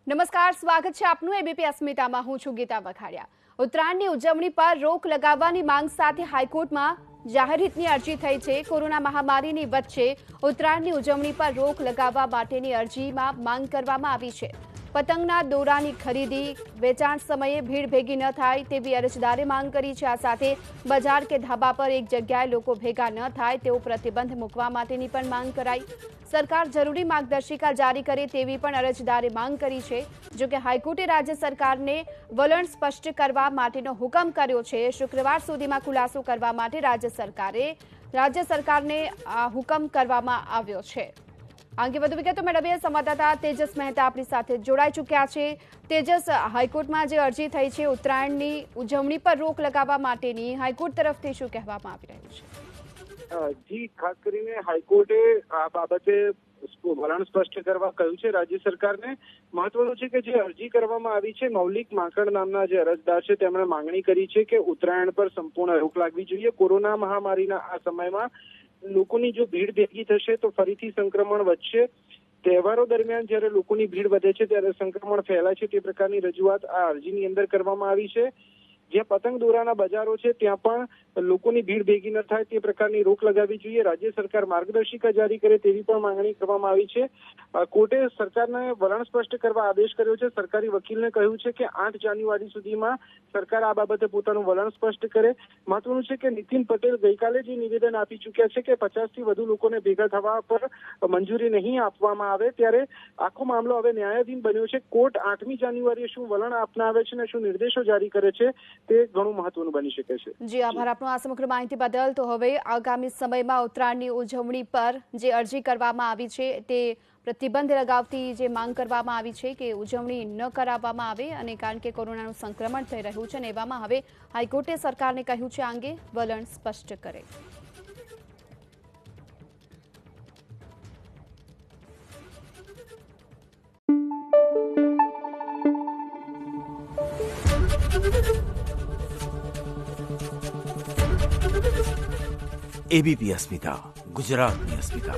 નમસ્કાર, સ્વાગત છે આપનું એબીપી અસ્મિતામાં। હું છું ગીતા વખાડિયા। ઉત્તરાયણની ઉજવણી પર રોક લગાવવાની માંગ સાથે હાઈકોર્ટમાં જાહેર હિતની અરજી થઈ છે। કોરોના મહામારીની વચ્ચે ઉત્તરાયણની ઉજવણી પર રોક લગાવવા માટેની અરજીમાં માંગ કરવામાં આવી છે। પતંગના દોરાની ખરીદી વેચાણ સમયે ભીડ ભેગી ન થાય તેવી અરજદારે માંગ કરી છે। આ સાથે બજાર કે ધાબા પર એક જગ્યાએ લોકો ભેગા ન થાય તેવો પ્રતિબંધ મૂકવા માટેની પણ માંગ કરાઈ। સરકાર જરૂરી માર્ગદર્શિકા જારી કરે તેવી પણ અરજદારે માંગ કરી છે। જો કે હાઈકોર્ટે રાજ્ય સરકારને વલણ સ્પષ્ટ કરવા માટેનો હુકમ કર્યો છે। શુક્રવાર સુધીમાં ખુલાસો કરવા માટે રાજ્ય સરકારને આ હુકમ કરવામાં આવ્યો છે। અંગે વધુ વિગતો મેળવીએ સંવાદદાતા તેજસ મહેતા આપણી સાથે જોડાઈ ચૂક્યા છે। તેજસ, હાઈકોર્ટમાં જે અરજી થઈ છે ઉત્તરાયણની ઉજવણી પર રોક લગાવવા માટેની, હાઈકોર્ટ તરફથી શું કહેવામાં આવી રહ્યું છે? જી, ખાસ કરીને હાઈકોર્ટે આ બાબતે વલણ સ્પષ્ટ કરવા કહ્યું છે રાજ્ય સરકારને। મહત્વનું છે કે જે અરજી કરવામાં આવી છે, મૌલિક માંકડ નામના જે અરજદાર છે તેમણે માંગણી કરી છે કે ઉત્તરાયણ પર સંપૂર્ણ રોક લાગવી જોઈએ। કોરોના મહામારીના આ સમયમાં લોકોની જો ભીડ ભેગી થશે તો ફરીથી સંક્રમણ વધશે। તહેવારો દરમિયાન જ્યારે લોકોની ભીડ વધે છે ત્યારે સંક્રમણ ફેલાય છે, તે પ્રકારની રજૂઆત આ અરજીની અંદર કરવામાં આવી છે। જ્યાં પતંગ દોરાના બજારો છે ત્યાં પણ લોકોની ભીડ ભેગી ન થાય તે પ્રકારની રોક લગાવવી જોઈએ। રાજ્ય સરકાર માર્ગદર્શિકા જારી કરે તેવી પણ માંગણી કરવામાં આવી છે। કોર્ટે સરકારને વલણ સ્પષ્ટ કરવા આદેશ કર્યો છે। સરકારી વકીલને કહ્યું છે કે 8 જાન્યુઆરી સુધીમાં સરકાર આ બાબતે પોતાનું વલણ સ્પષ્ટ કરે। મહત્વનું છે કે નીતિન પટેલ ગઈકાલે જે નિવેદન આપી ચૂક્યા છે કે 50થી વધુ લોકોને ભેગા થવા પર મંજૂરી નહીં આપવામાં આવે, ત્યારે આખો મામલો હવે ન્યાયાધીન બન્યો છે। કોર્ટ 8મી જાન્યુઆરીએ શું વલણ અપનાવે છે અને શું નિર્દેશો જારી કરે છે તે ઘણું મહત્વનું બની શકે છે। જી, આભાર આપનો આ સમગ્ર માહિતી બદલ। તો હવે આગામી સમયમાં ઉત્તરાયણની ઉજવણી પર જે અરજી કરવામાં આવી છે તે પ્રતિબંધ લગાવતી જે માંગ કરવામાં આવી છે કે ઉજવણી ન કરાવવામાં આવે, અને કારણ કે કોરોનાનું સંક્રમણ થઈ રહ્યું છે ને એવામાં હવે હાઈકોર્ટે સરકારને કહ્યું છે આ અંગે વલણ સ્પષ્ટ કરે। एबीपी अस्मिता, गुजरातनी अस्मिता।